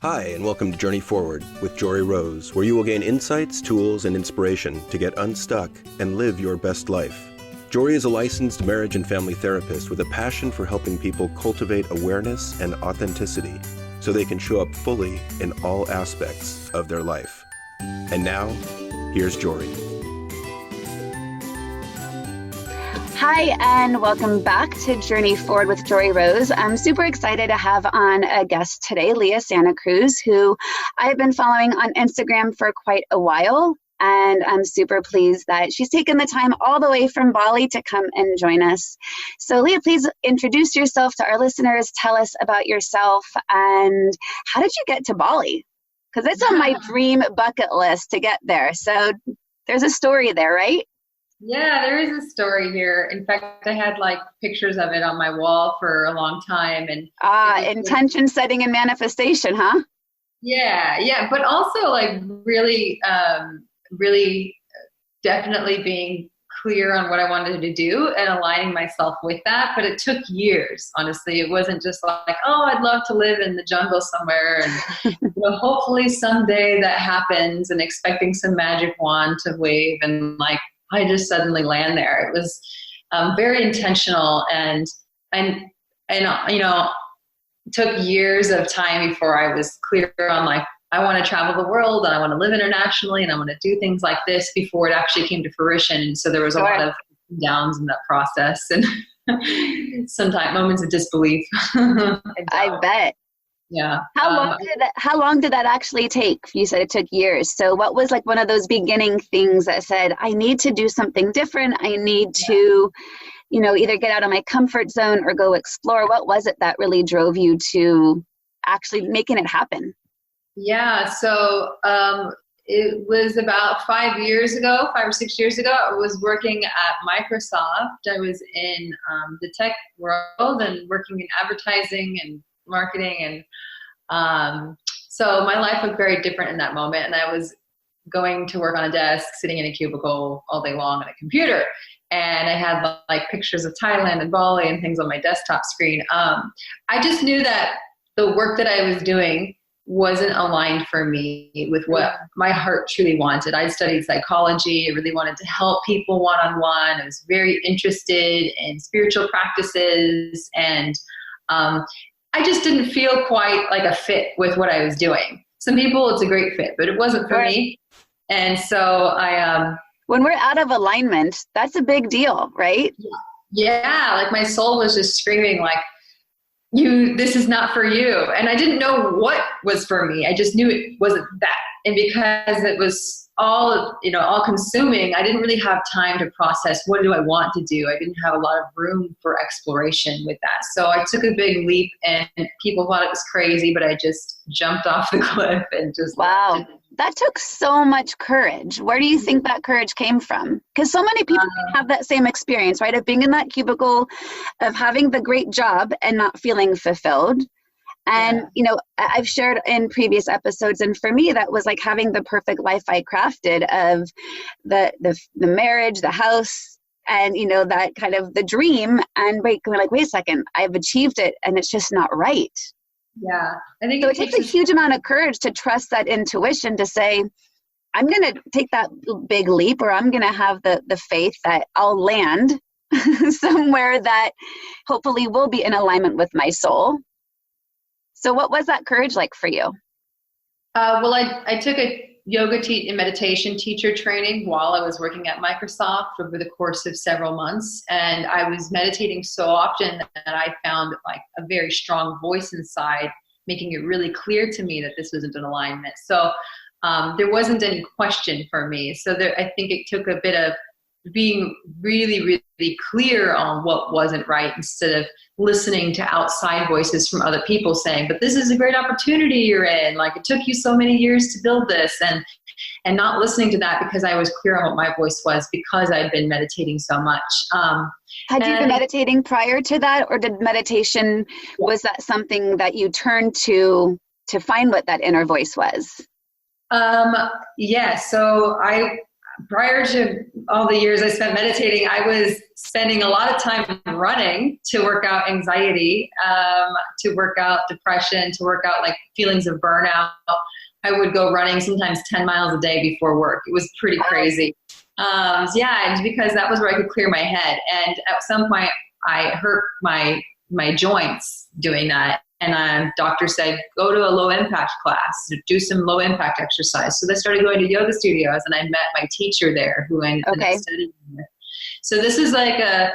Hi, and welcome to Journey Forward with Jory Rose, where you will gain insights, tools, and inspiration to get unstuck and live your best life. Jory is a licensed marriage and family therapist with a passion for helping people cultivate awareness and authenticity so they can show up fully in all aspects of their life. And now, here's Jory. Hi, and welcome back to Journey Forward with Jory Rose. I'm super excited to have on a guest today, Leah Cruz, who I've been following on Instagram for quite a while. And I'm super pleased that she's taken the time all the way from Bali to come and join us. So Leah, please introduce yourself to our listeners. Tell us about yourself and how did you get to Bali? Because it's on my dream bucket list to get there. So there's a story there, right? Yeah, there is a story here. In fact, I had pictures of it on my wall for a long time. And intention setting and manifestation, huh? Yeah. But also really definitely being clear on what I wanted to do and aligning myself with that. But it took years, honestly. It wasn't just I'd love to live in the jungle somewhere. And hopefully someday that happens and expecting some magic wand to wave and I just suddenly land there. It was very intentional and took years of time before I was clear on I want to travel the world and I want to live internationally and I want to do things like this before it actually came to fruition. And so there was a lot of downs in that process and sometimes moments of disbelief. I bet. Yeah. How long did that actually take? You said it took years. So what was one of those beginning things that said, I need to do something different. I need to, either get out of my comfort zone or go explore. What was it that really drove you to actually making it happen? Yeah. So it was about 5 or 6 years ago. I was working at Microsoft. I was in the tech world and working in advertising and marketing, and so my life looked very different in that moment, and I was going to work on a desk, sitting in a cubicle all day long on a computer, and I had pictures of Thailand and Bali and things on my desktop screen. I just knew that the work that I was doing wasn't aligned for me with what my heart truly wanted. I studied psychology. I really wanted to help people one-on-one. I was very interested in spiritual practices, and I just didn't feel quite like a fit with what I was doing. Some people, it's a great fit, but it wasn't for me. And so when we're out of alignment, that's a big deal, right? Yeah. My soul was just screaming this is not for you. And I didn't know what was for me. I just knew it wasn't that. And because it was all consuming, I didn't really have time to process what do I want to do. I didn't have a lot of room for exploration with that. So I took a big leap and people thought it was crazy, but I just jumped off the cliff and just wow. That took so much courage. Where do you think that courage came from? Because so many people have that same experience, right? Of being in that cubicle, of having the great job and not feeling fulfilled. And, I've shared in previous episodes, and for me, that was having the perfect life I crafted of the marriage, the house, and, that kind of the dream. And wait a second, I've achieved it and it's just not right. Yeah. I think so it takes a huge amount of courage to trust that intuition to say, I'm going to take that big leap, or I'm going to have the faith that I'll land somewhere that hopefully will be in alignment with my soul. So what was that courage like for you? Well, I took a yoga and meditation teacher training while I was working at Microsoft over the course of several months. And I was meditating so often that I found a very strong voice inside, making it really clear to me that this wasn't an alignment. So there wasn't any question for me. So I think it took a bit of being really, really clear on what wasn't right instead of listening to outside voices from other people saying, but this is a great opportunity you're in. It took you so many years to build this, and not listening to that because I was clear on what my voice was because I'd been meditating so much. Had you been meditating prior to that, or did meditation, was that something that you turned to find what that inner voice was? Yeah. So prior to all the years I spent meditating, I was spending a lot of time running to work out anxiety, to work out depression, to work out like feelings of burnout. I would go running sometimes 10 miles a day before work. It was pretty crazy. Yeah, because that was where I could clear my head. And at some point I hurt my joints doing that. And doctor said, go to a low impact class, do some low impact exercise. So I started going to yoga studios, and I met my teacher there who I ended up studying with. So this is like a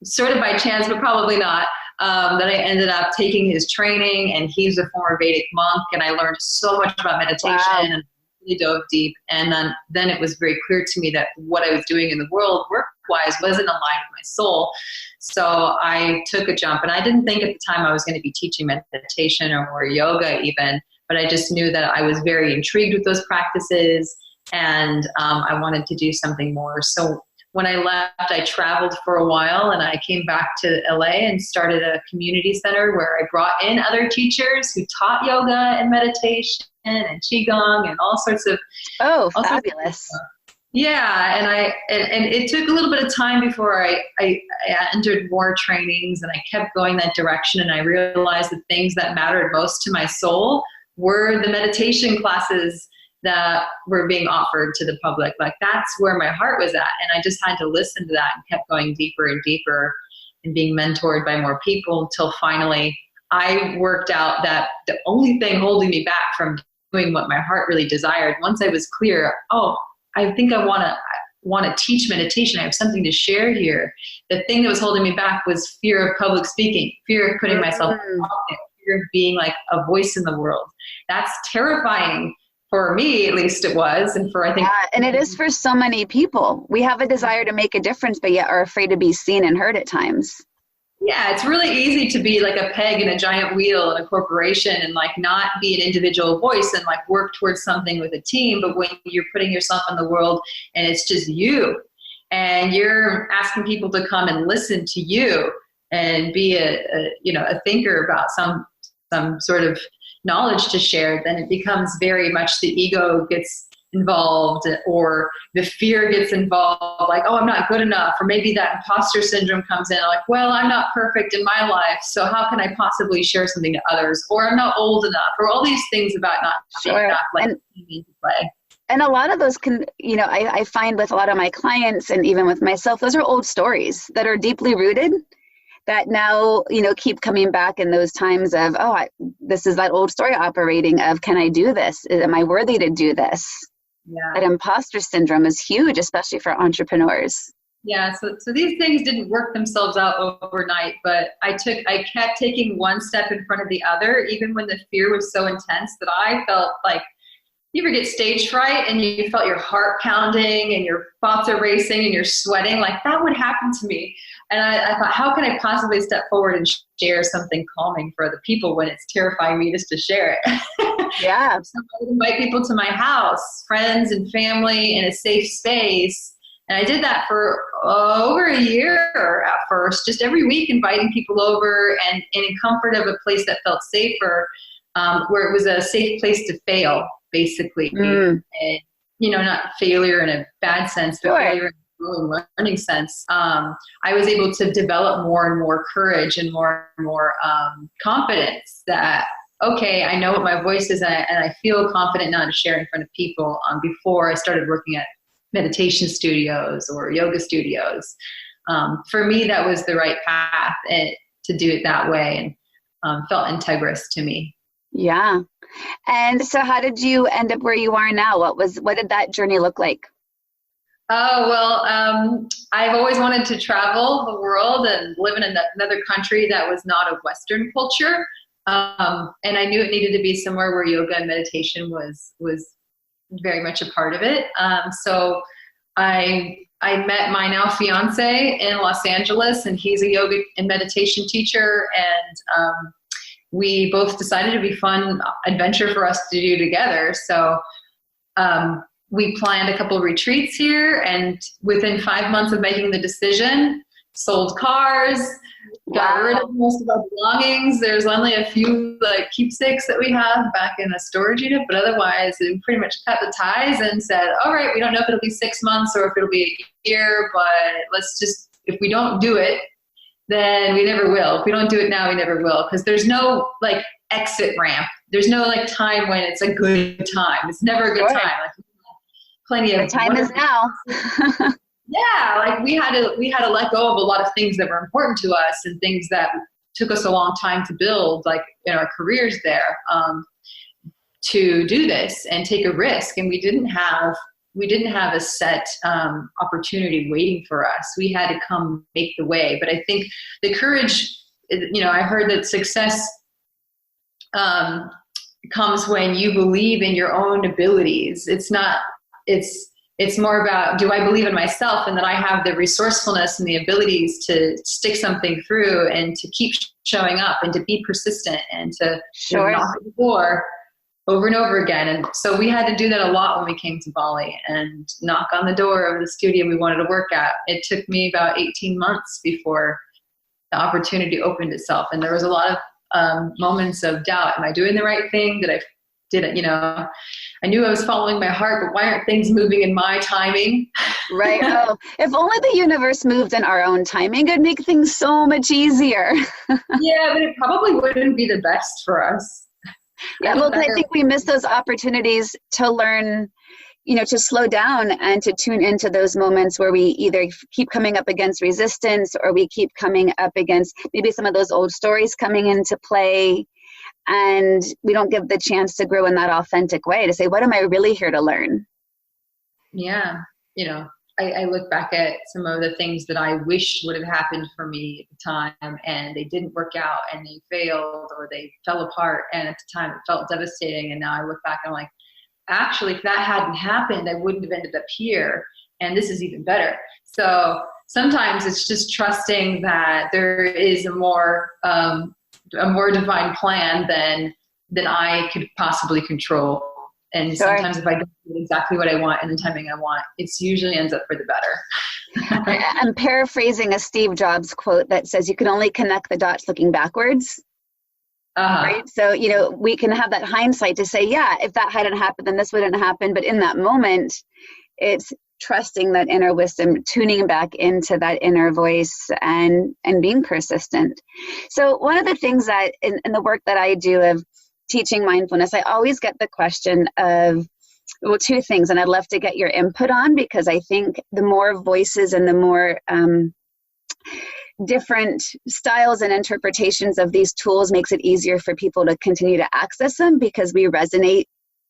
sort of by chance, but probably not, that I ended up taking his training, and he's a former Vedic monk, and I learned so much about meditation and really dove deep. And then it was very clear to me that what I was doing in the world work-wise wasn't aligned with my soul. So I took a jump, and I didn't think at the time I was going to be teaching meditation or yoga even, but I just knew that I was very intrigued with those practices, and I wanted to do something more. So when I left, I traveled for a while, and I came back to LA and started a community center where I brought in other teachers who taught yoga and meditation and qigong and all sorts of fabulous. Yeah, and it took a little bit of time before I entered more trainings, and I kept going that direction, and I realized the things that mattered most to my soul were the meditation classes that were being offered to the public. Like, that's where my heart was at, and I just had to listen to that and kept going deeper and deeper and being mentored by more people until finally I worked out that the only thing holding me back from doing what my heart really desired, once I was clear, I think I want to teach meditation. I have something to share here. The thing that was holding me back was fear of public speaking, fear of putting myself in public, fear of being like a voice in the world. That's terrifying for me, at least it was. And for, I think. And it is for so many people. We have a desire to make a difference, but yet are afraid to be seen and heard at times. Yeah, it's really easy to be like a peg in a giant wheel in a corporation and like not be an individual voice and like work towards something with a team. But when you're putting yourself in the world and it's just you, and you're asking people to come and listen to you and be a thinker about some sort of knowledge to share, then it becomes very much the ego gets involved, or the fear gets involved, like, oh, I'm not good enough, or maybe that imposter syndrome comes in, like, well, I'm not perfect in my life, so how can I possibly share something to others, or I'm not old enough, or all these things about not being enough, like need to play. And a lot of those can, I find with a lot of my clients and even with myself, those are old stories that are deeply rooted that now, keep coming back in those times of, this is that old story operating of, can I do this? Am I worthy to do this? Yeah. That imposter syndrome is huge, especially for entrepreneurs. Yeah, so these things didn't work themselves out overnight, but I kept taking one step in front of the other, even when the fear was so intense that I felt like, you ever get stage fright and you felt your heart pounding and your thoughts are racing and you're sweating? Like, that would happen to me. And I thought, how can I possibly step forward and share something calming for other people when it's terrifying me just to share it? Yeah. So I would invite people to my house, friends and family, in a safe space. And I did that for over a year at first, just every week inviting people over and in comfort of a place that felt safer, where it was a safe place to fail, basically. And, not failure in a bad sense, but failure in a learning sense. I was able to develop more and more courage and more and more confidence that, okay, I know what my voice is, and I feel confident now to share in front of people. Before I started working at meditation studios or yoga studios, for me, that was the right path to do it that way, and felt integrous to me. Yeah. And so how did you end up where you are now? What did that journey look like? Oh, well, I've always wanted to travel the world and live in another country that was not of Western culture. And I knew it needed to be somewhere where yoga and meditation was very much a part of it. So I met my now fiance in Los Angeles, and he's a yoga and meditation teacher. And we both decided it'd be a fun adventure for us to do together. So we planned a couple of retreats here, and within 5 months of making the decision sold cars, got rid of most of our belongings. There's only a few like keepsakes that we have back in the storage unit, but otherwise we pretty much cut the ties and said, all right, we don't know if it'll be 6 months or if it'll be a year, but let's just, if we don't do it, then we never will. If we don't do it now, we never will. Because there's no like exit ramp. There's no like time when it's a good time. It's never a good time. Like, plenty of the time is now. Yeah, like we had to let go of a lot of things that were important to us and things that took us a long time to build, like in our careers there, to do this and take a risk. And we didn't have a set opportunity waiting for us. We had to come make the way. But I think the courage, I heard that success comes when you believe in your own abilities. It's more about, do I believe in myself and that I have the resourcefulness and the abilities to stick something through and to keep showing up and to be persistent and to knock at the door over and over again. And so we had to do that a lot when we came to Bali and knock on the door of the studio we wanted to work at. It took me about 18 months before the opportunity opened itself. And there was a lot of moments of doubt. Am I doing the right thing? I knew I was following my heart, but why aren't things moving in my timing? Right. Oh, if only the universe moved in our own timing, it'd make things so much easier. Yeah, but it probably wouldn't be the best for us. Yeah, well, I think we miss those opportunities to learn, to slow down and to tune into those moments where we either keep coming up against resistance or we keep coming up against maybe some of those old stories coming into play. And we don't give the chance to grow in that authentic way to say, what am I really here to learn? Yeah. I look back at some of the things that I wish would have happened for me at the time, and they didn't work out and they failed or they fell apart. And at the time it felt devastating. And now I look back and I'm like, actually, if that hadn't happened, I wouldn't have ended up here. And this is even better. So sometimes it's just trusting that there is a more divine plan than I could possibly control. And sometimes if I don't do exactly what I want and the timing I want, it usually ends up for the better. I'm paraphrasing a Steve Jobs quote that says, you can only connect the dots looking backwards. Right? So, we can have that hindsight to say, yeah, if that hadn't happened, then this wouldn't happen. But in that moment, it's trusting that inner wisdom, tuning back into that inner voice and being persistent. So one of the things that in the work that I do of teaching mindfulness, I always get the question of, well, two things, and I'd love to get your input on, because I think the more voices and the more different styles and interpretations of these tools makes it easier for people to continue to access them, because we resonate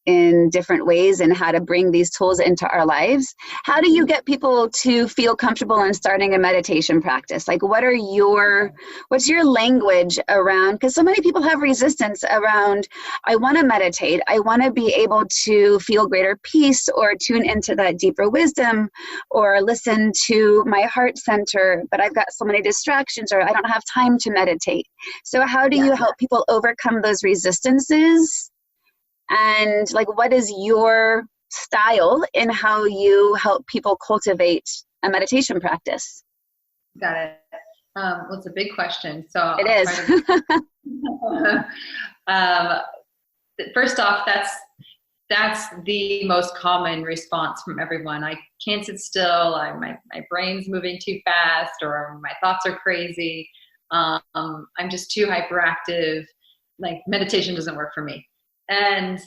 in different ways and how to bring these tools into our lives. How do you get people to feel comfortable in starting a meditation practice? Like, what's your language around, because so many people have resistance around, I want to meditate, I want to be able to feel greater peace or tune into that deeper wisdom or listen to my heart center, but I've got so many distractions or I don't have time to meditate. So how do you help people overcome those resistances? And what is your style in how you help people cultivate a meditation practice? Got it. Well, it's a big question. So it is. First off, that's the most common response from everyone. I can't sit still. My brain's moving too fast, or my thoughts are crazy. I'm just too hyperactive. Like, meditation doesn't work for me. And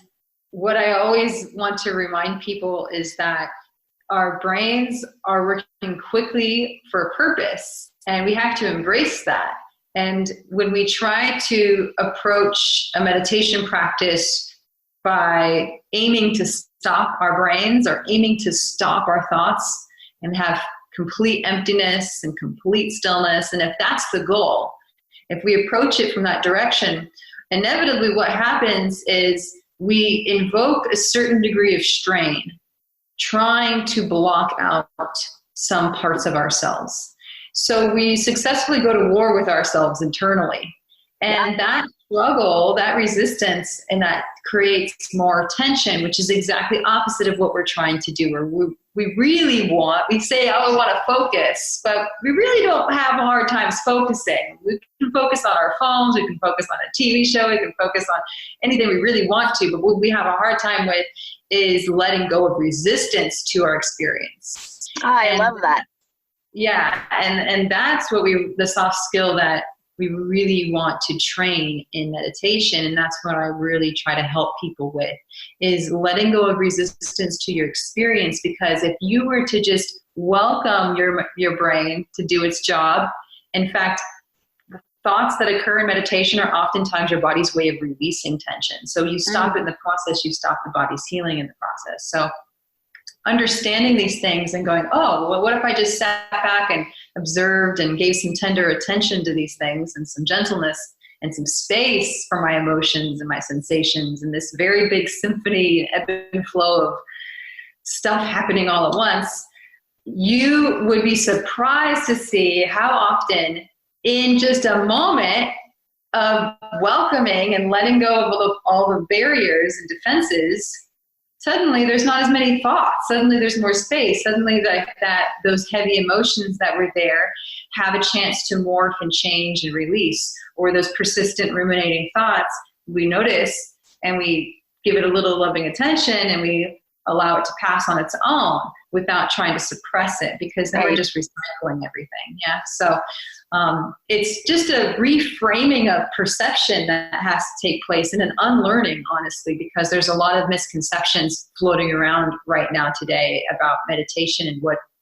what I always want to remind people is that our brains are working quickly for a purpose, and we have to embrace that. And when we try to approach a meditation practice by aiming to stop our brains or aiming to stop our thoughts and have complete emptiness and complete stillness, and if that's the goal, if we approach it from that direction, inevitably what happens is we invoke a certain degree of strain, trying to block out some parts of ourselves. So we successfully go to war with ourselves internally. And that struggle, that resistance, and that creates more tension, which is exactly opposite of what we're trying to do. Or we really want, we say, oh, we want to focus, but we really don't have a hard time focusing. We can focus on our phones, we can focus on a TV show, we can focus on anything we really want to, but what we have a hard time with is letting go of resistance to our experience. I love that. Yeah, and that's what the soft skill that we really want to train in meditation, and that's what I really try to help people with, is letting go of resistance to your experience. Because if you were to just welcome your brain to do its job, in fact, thoughts that occur in meditation are oftentimes your body's way of releasing tension. So you stop it in the process, you stop the body's healing in the process. So understanding these things and going, oh, well, what if I just sat back and observed and gave some tender attention to these things and some gentleness and some space for my emotions and my sensations and this very big symphony, ebb and flow of stuff happening all at once. You would be surprised to see how often in just a moment of welcoming and letting go of all the barriers and defenses, suddenly there's not as many thoughts. Suddenly there's more space. Suddenly those heavy emotions that were there have a chance to morph and change and release. Or those persistent ruminating thoughts, we notice and we give it a little loving attention and we allow it to pass on its own without trying to suppress it, because then we're just recycling everything. Yeah. So it's just a reframing of perception that has to take place, and an unlearning, honestly, because there's a lot of misconceptions floating around right now today about meditation and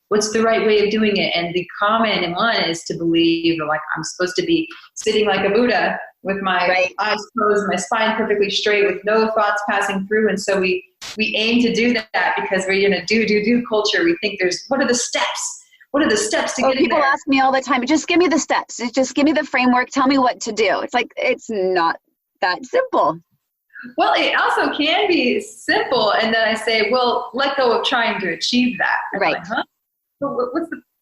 what's the right way of doing it. And the common one is to believe like I'm supposed to be sitting like a Buddha with my eyes closed, my spine perfectly straight with no thoughts passing through. And so we aim to do that because we're in a do culture. We think what are the steps? What are the steps to get in there? People ask me all the time, just give me the steps. Just give me the framework. Tell me what to do. It's like, it's not that simple. Well, it also can be simple. And then I say, well, let go of trying to achieve that. I'm like, huh?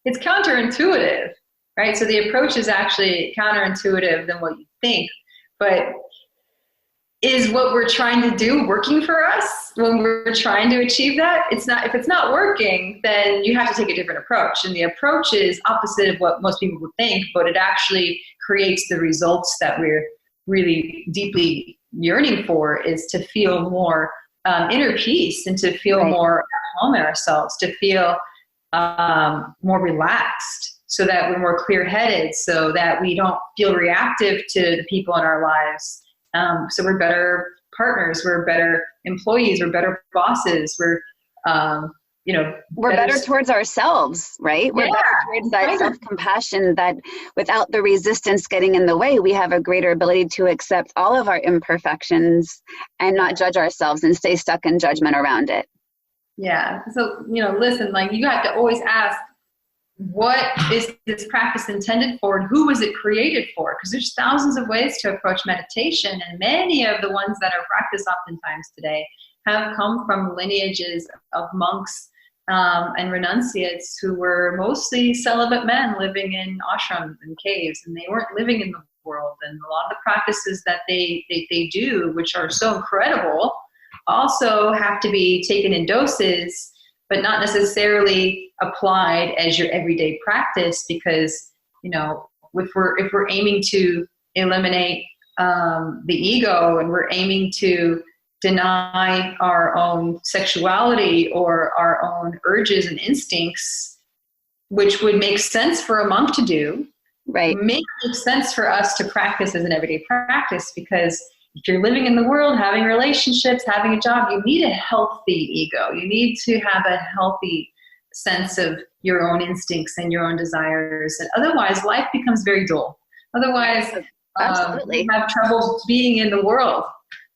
It's counterintuitive, right? So the approach is actually counterintuitive than what you think. But is what we're trying to do working for us when we're trying to achieve that? It's not. If it's not working, then you have to take a different approach. And the approach is opposite of what most people would think, but it actually creates the results that we're really deeply yearning for, is to feel more inner peace and to feel more at home in ourselves, to feel more relaxed, so that we're more clear-headed, so that we don't feel reactive to the people in our lives. So we're better partners, we're better employees, we're better bosses, we're better towards ourselves, right? We're better towards that self-compassion, that without the resistance getting in the way, we have a greater ability to accept all of our imperfections and not judge ourselves and stay stuck in judgment around it. Yeah. So, listen, like, you have to always ask, what is this practice intended for, and who was it created for? Because there's thousands of ways to approach meditation, and many of the ones that are practiced oftentimes today have come from lineages of monks and renunciates who were mostly celibate men living in ashrams and caves, and they weren't living in the world. And a lot of the practices that they do, which are so incredible, also have to be taken in doses, but not necessarily applied as your everyday practice, because, if we're aiming to eliminate the ego, and we're aiming to deny our own sexuality or our own urges and instincts, which would make sense for a monk to do, right? May not make sense for us to practice as an everyday practice, because if you're living in the world, having relationships, having a job, you need a healthy ego. You need to have a healthy sense of your own instincts and your own desires. And otherwise, life becomes very dull. Otherwise, you have trouble being in the world.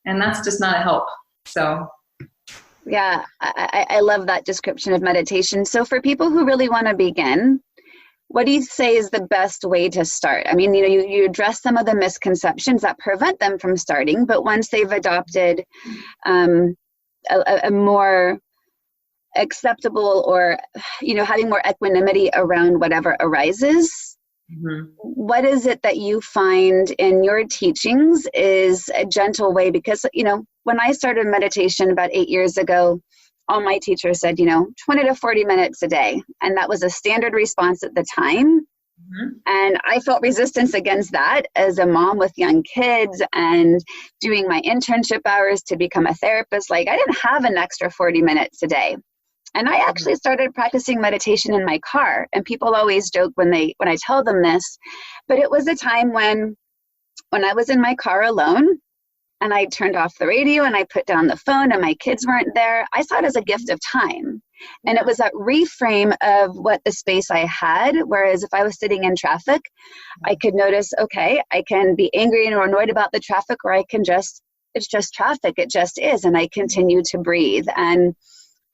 And that's just not a help. So, yeah, I love that description of meditation. So for people who really want to begin, what do you say is the best way to start? I mean, you address some of the misconceptions that prevent them from starting, but once they've adopted a more acceptable, or, having more equanimity around whatever arises, Mhm. What is it that you find in your teachings is a gentle way? Because, when I started meditation about 8 years ago, all my teachers said, 20 to 40 minutes a day. And that was a standard response at the time. Mhm. And I felt resistance against that as a mom with young kids and doing my internship hours to become a therapist. Like, I didn't have an extra 40 minutes a day. And I actually started practicing meditation in my car. And people always joke when I tell them this, but it was a time when I was in my car alone and I turned off the radio and I put down the phone and my kids weren't there. I saw it as a gift of time. And it was that reframe of what the space I had. Whereas if I was sitting in traffic, I could notice, okay, I can be angry or annoyed about the traffic, or I can it's just traffic. It just is. And I continue to breathe. And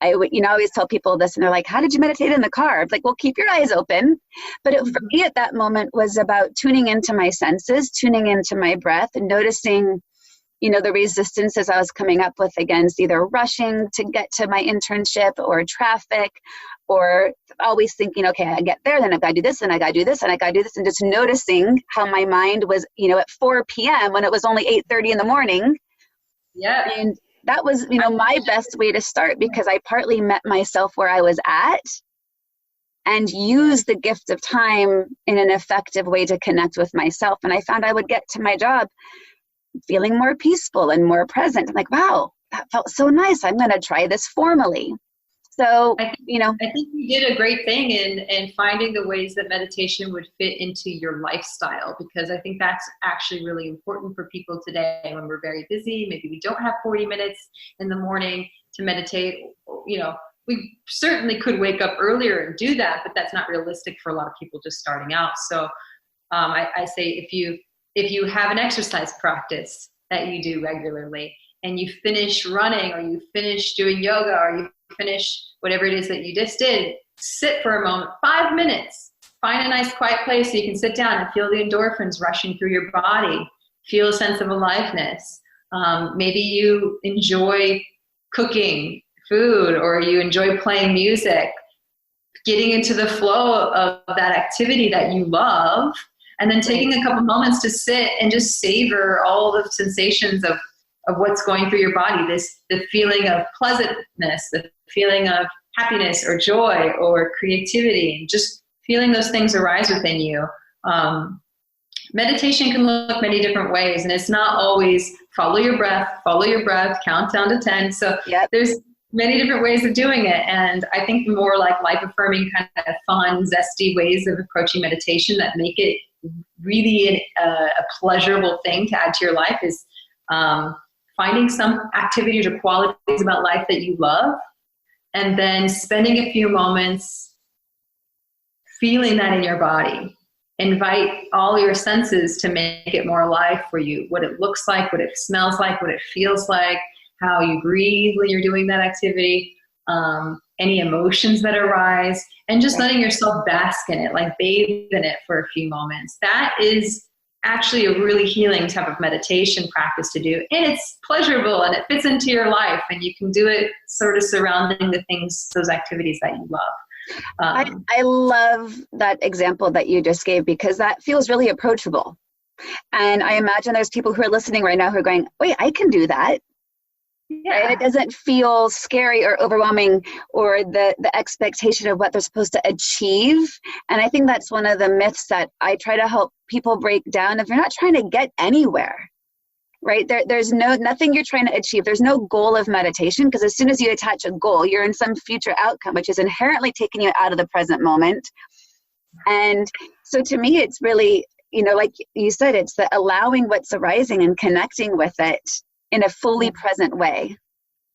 I always tell people this, and they're like, how did you meditate in the car? I'm like, well, keep your eyes open. But for me at that moment was about tuning into my senses, tuning into my breath, and noticing, the resistances I was coming up with against either rushing to get to my internship or traffic, or always thinking, okay, I get there, then I've got to do this, and I got to do this, and I got to do this. And just noticing how my mind was, at 4 p.m. when it was only 8:30 in the morning. Yeah. And that was, my best way to start, because I partly met myself where I was at and used the gift of time in an effective way to connect with myself. And I found I would get to my job feeling more peaceful and more present. I'm like, wow, that felt so nice. I'm going to try this formally. So, I think you did a great thing in finding the ways that meditation would fit into your lifestyle, because I think that's actually really important for people today when we're very busy. Maybe we don't have 40 minutes in the morning to meditate. We certainly could wake up earlier and do that, but that's not realistic for a lot of people just starting out. So I say if you have an exercise practice that you do regularly and you finish running, or you finish doing yoga, or you finish whatever it is that you just did, sit for a moment, 5 minutes, find a nice quiet place so you can sit down and feel the endorphins rushing through your body, feel a sense of aliveness. Maybe you enjoy cooking food, or you enjoy playing music, getting into the flow of that activity that you love, and then taking a couple moments to sit and just savor all the sensations of what's going through your body, the feeling of pleasantness, the feeling of happiness or joy or creativity, and just feeling those things arise within you. Meditation can look many different ways, and it's not always follow your breath, count down to 10. So there's many different ways of doing it. And I think the more like life-affirming, kind of fun, zesty ways of approaching meditation that make it really a pleasurable thing to add to your life is finding some activities or qualities about life that you love, and then spending a few moments feeling that in your body. Invite all your senses to make it more alive for you. What it looks like, what it smells like, what it feels like, how you breathe when you're doing that activity, any emotions that arise, and just letting yourself bask in it, like bathe in it for a few moments. That is actually a really healing type of meditation practice to do. And it's pleasurable and it fits into your life, and you can do it sort of surrounding the things, those activities that you love. I love that example that you just gave, because that feels really approachable. And I imagine there's people who are listening right now who are going, wait, I can do that. Yeah. Right? It doesn't feel scary or overwhelming, or the expectation of what they're supposed to achieve. And I think that's one of the myths that I try to help people break down. If you're not trying to get anywhere, right? There's nothing you're trying to achieve. There's no goal of meditation, because as soon as you attach a goal, you're in some future outcome, which is inherently taking you out of the present moment. And so to me, it's really, like you said, it's the allowing what's arising and connecting with it in a fully present way.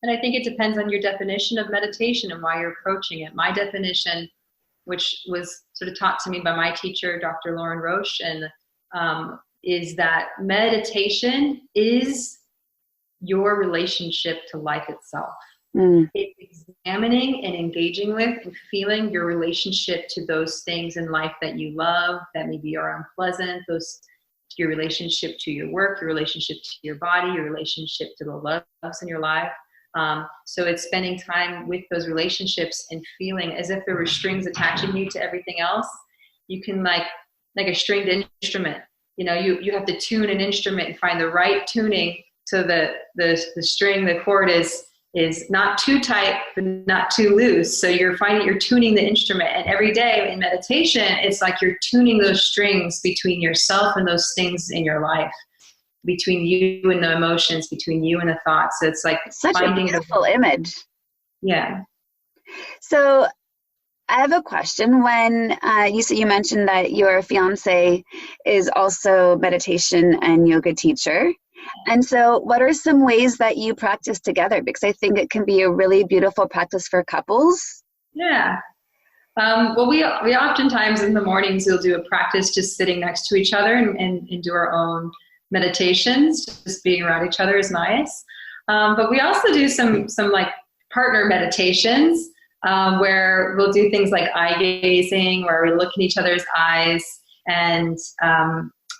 And I think it depends on your definition of meditation and why you're approaching it. My definition, which was sort of taught to me by my teacher, Dr. Lauren Roche, and is that meditation is your relationship to life itself. It's examining and engaging with and feeling your relationship to those things in life that you love, that maybe are unpleasant, your relationship to your work, your relationship to your body, your relationship to the loves in your life. So it's spending time with those relationships and feeling as if there were strings attaching you to everything else. You can like a stringed instrument. You know, you have to tune an instrument and find the right tuning so that the string, the chord is not too tight but not too loose. So you're tuning the instrument, and every day in meditation, it's like you're tuning those strings between yourself and those things in your life, between you and the emotions, between you and the thoughts. So it's like such a beautiful image. Yeah. So I have a question. When you mentioned that your fiance is also meditation and yoga teacher. And so what are some ways that you practice together? Because I think it can be a really beautiful practice for couples. Yeah. Well, we oftentimes in the mornings, we'll do a practice just sitting next to each other and do our own meditations. Just being around each other is nice. But we also do some like partner meditations, where we'll do things like eye gazing, where we look in each other's eyes and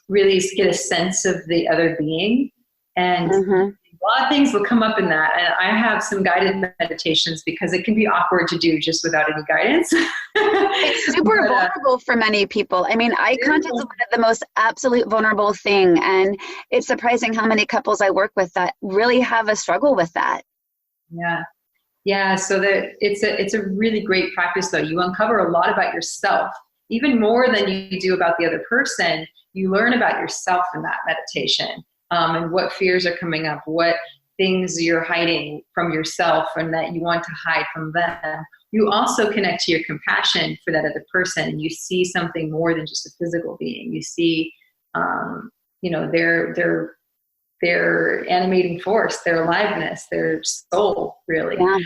really get a sense of the other being. And a lot of things will come up in that. And I have some guided meditations because it can be awkward to do just without any guidance. It's super vulnerable for many people. I mean, eye contact is one of the most absolute vulnerable thing. And it's surprising how many couples I work with that really have a struggle with that. Yeah. Yeah, so that it's a really great practice, though. You uncover a lot about yourself, even more than you do about the other person. You learn about yourself in that meditation, and what fears are coming up, what things you're hiding from yourself and that you want to hide from them. You also connect to your compassion for that other person, and you see something more than just a physical being. You see, their animating force, their aliveness, their soul, really. Yeah.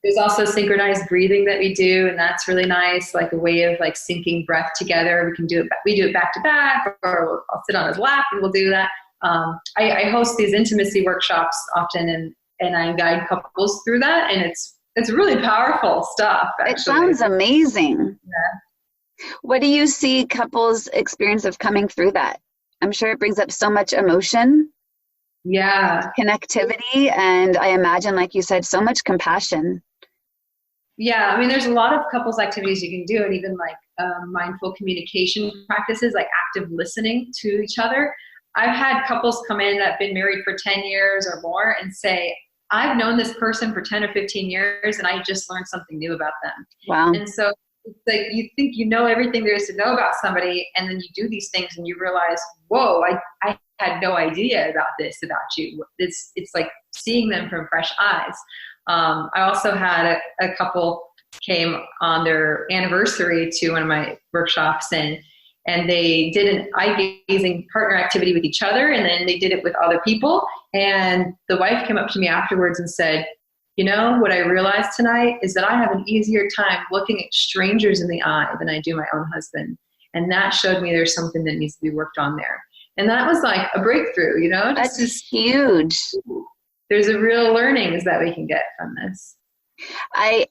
There's also synchronized breathing that we do, and that's really nice, like a way of like syncing breath together. We do it back to back, or I'll sit on his lap and we'll do that. I host these intimacy workshops often, and I guide couples through that, and it's really powerful stuff, actually. It sounds amazing. Yeah. What do you see couples' experience of coming through that? I'm sure it brings up so much emotion. Yeah. Connectivity, and I imagine, like you said, so much compassion. Yeah, I mean, there's a lot of couples activities you can do, and even like mindful communication practices, like active listening to each other. I've had couples come in that have been married for 10 years or more and say, I've known this person for 10 or 15 years, and I just learned something new about them. Wow. And so it's like you think you know everything there is to know about somebody, and then you do these things and you realize, whoa, I had no idea about this about you. It's like seeing them from fresh eyes. I also had a couple came on their anniversary to one of my workshops, and they did an eye-gazing partner activity with each other, and then they did it with other people. And the wife came up to me afterwards and said, you know, what I realized tonight is that I have an easier time looking at strangers in the eye than I do my own husband. And that showed me there's something that needs to be worked on there. And that was like a breakthrough, you know? That's huge. There's a real learnings that we can get from this. I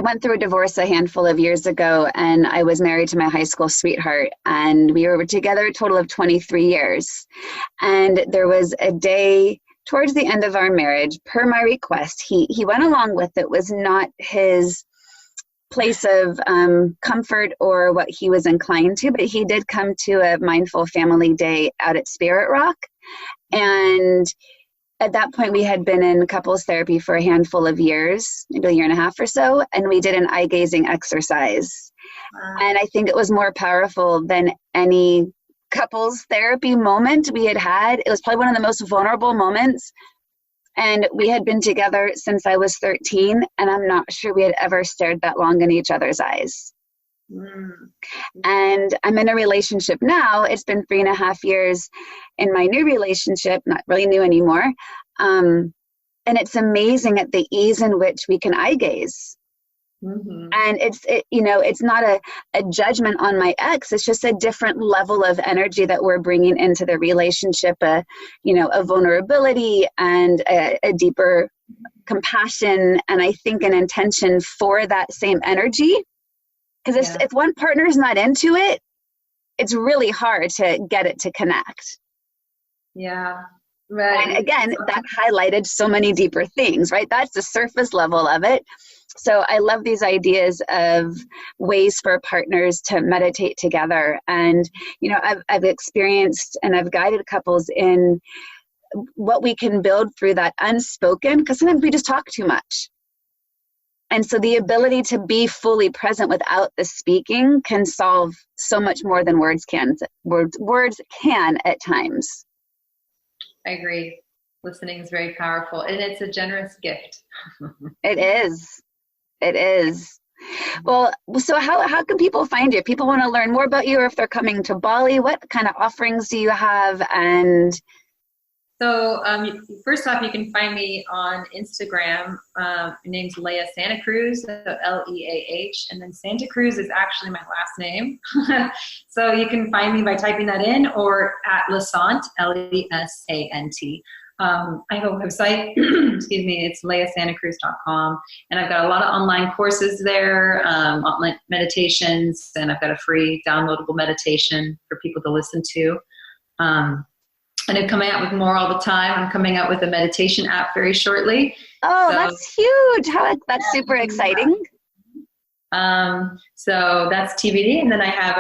went through a divorce a handful of years ago, and I was married to my high school sweetheart, and we were together a total of 23 years. And there was a day towards the end of our marriage, per my request, he went along with it. Was not his place of comfort or what he was inclined to, but he did come to a mindful family day out at Spirit Rock. And at that point, we had been in couples therapy for a handful of years, maybe a year and a half or so, and we did an eye gazing exercise. Wow. And I think it was more powerful than any couples therapy moment we had had. It was probably one of the most vulnerable moments. And we had been together since I was 13, and I'm not sure we had ever stared that long in each other's eyes. And I'm in a relationship now. It's been 3.5 years in my new relationship, not really new anymore. And it's amazing at the ease in which we can eye gaze. And it's not a judgment on my ex. It's just a different level of energy that we're bringing into the relationship, a vulnerability and a deeper compassion. And I think an intention for that same energy. Because if one partner is not into it, it's really hard to get it to connect. Yeah. Right. And again, that highlighted so many deeper things, right? That's the surface level of it. So I love these ideas of ways for partners to meditate together. And, you know, I've experienced and I've guided couples in what we can build through that unspoken, because sometimes we just talk too much. And so the ability to be fully present without the speaking can solve so much more than words can. Words can at times. I agree. Listening is very powerful, and it's a generous gift. It is. It is. Well, so how can people find you? If people want to learn more about you, or if they're coming to Bali, what kind of offerings do you have? And so first off, you can find me on Instagram. My name's Leah Santa Cruz, so Leah, and then Santa Cruz is actually my last name. So you can find me by typing that in, or at Lesant, Lesant. I have a website, excuse me, it's leahsantacruz.com, and I've got a lot of online courses there, online meditations, and I've got a free downloadable meditation for people to listen to. And I'm coming out with more all the time. I'm coming out with a meditation app very shortly. Oh, so, that's huge. That's super exciting. So that's TBD. And then I have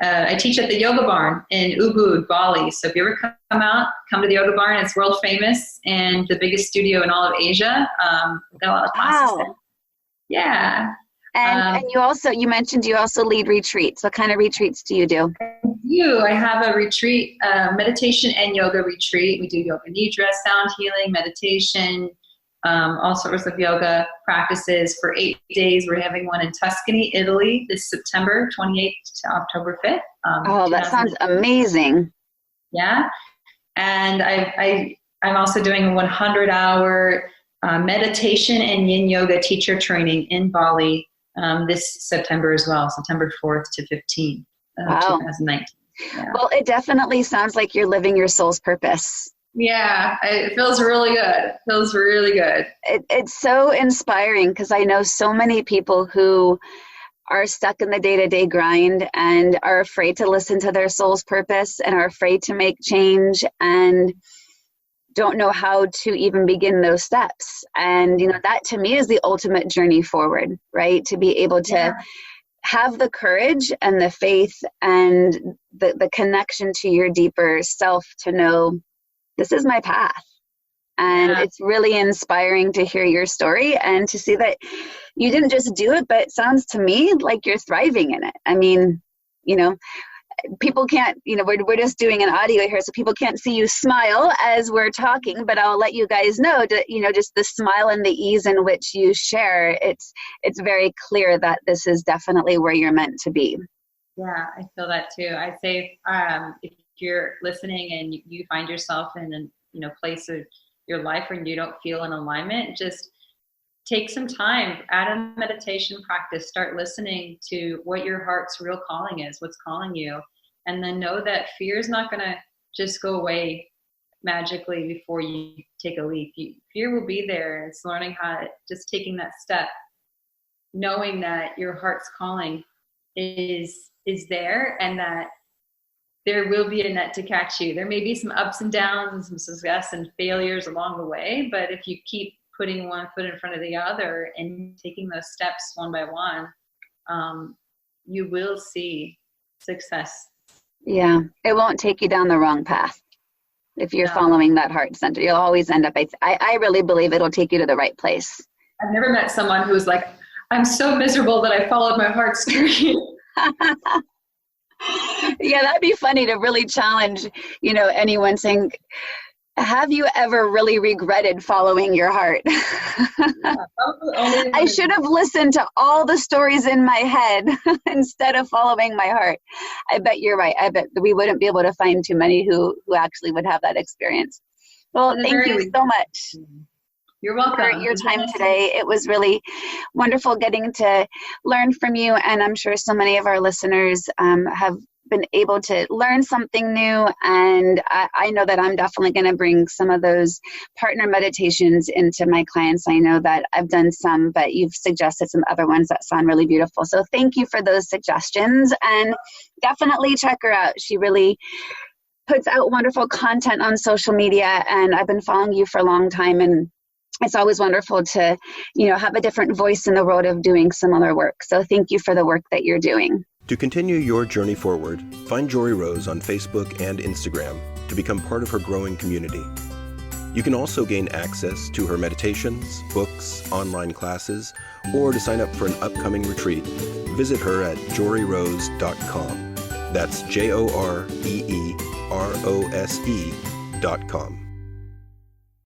I teach at the Yoga Barn in Ubud, Bali. So if you ever come to the Yoga Barn. It's world famous and the biggest studio in all of Asia. We've got a lot of classes there. Yeah. And you mentioned you also lead retreats. What kind of retreats do you do? I have a retreat, meditation and yoga retreat. We do yoga nidra, sound healing, meditation, all sorts of yoga practices for 8 days. We're having one in Tuscany, Italy this September 28th to October 5th. That sounds amazing. Yeah. And I'm also doing a 100-hour meditation and yin yoga teacher training in Bali this September as well, September 4th to 15th, 2019. Yeah. Well, it definitely sounds like you're living your soul's purpose. Yeah, it feels really good. It's so inspiring, because I know so many people who are stuck in the day-to-day grind and are afraid to listen to their soul's purpose and are afraid to make change and don't know how to even begin those steps. And, that to me is the ultimate journey forward, right? To be able to have the courage and the faith and the connection to your deeper self to know this is my path. And it's really inspiring to hear your story and to see that you didn't just do it, but it sounds to me like you're thriving in it. I mean, people can't, we're just doing an audio here, so people can't see you smile as we're talking, but I'll let you guys know that, just the smile and the ease in which you share, it's very clear that this is definitely where you're meant to be. Yeah, I feel that too. I say, if you're listening and you find yourself in a place of your life where you don't feel in alignment, just take some time, add a meditation practice, start listening to what your heart's real calling is, what's calling you, and then know that fear is not going to just go away magically before you take a leap. Fear will be there. It's learning just taking that step, knowing that your heart's calling is there, and that there will be a net to catch you. There may be some ups and downs and some success and failures along the way, but if you keep putting one foot in front of the other and taking those steps one by one, you will see success. Yeah, it won't take you down the wrong path. If you're following that heart center, you'll always end up, I really believe it'll take you to the right place. I've never met someone who's like, I'm so miserable that I followed my heart's dream. Yeah, that'd be funny to really challenge, anyone saying, have you ever really regretted following your heart? I should have listened to all the stories in my head instead of following my heart. I bet you're right. I bet we wouldn't be able to find too many who actually would have that experience. Well, thank you so much. You're welcome. For your time today. It was really wonderful getting to learn from you, and I'm sure so many of our listeners have been able to learn something new, and I know that I'm definitely going to bring some of those partner meditations into my clients. I know that I've done some, but you've suggested some other ones that sound really beautiful. So thank you for those suggestions, and definitely check her out. She really puts out wonderful content on social media, and I've been following you for a long time, and it's always wonderful to, have a different voice in the world of doing similar work. So thank you for the work that you're doing. To continue your journey forward, find Jory Rose on Facebook and Instagram to become part of her growing community. You can also gain access to her meditations, books, online classes, or to sign up for an upcoming retreat. Visit her at joryrose.com. That's JOREEROSE.com.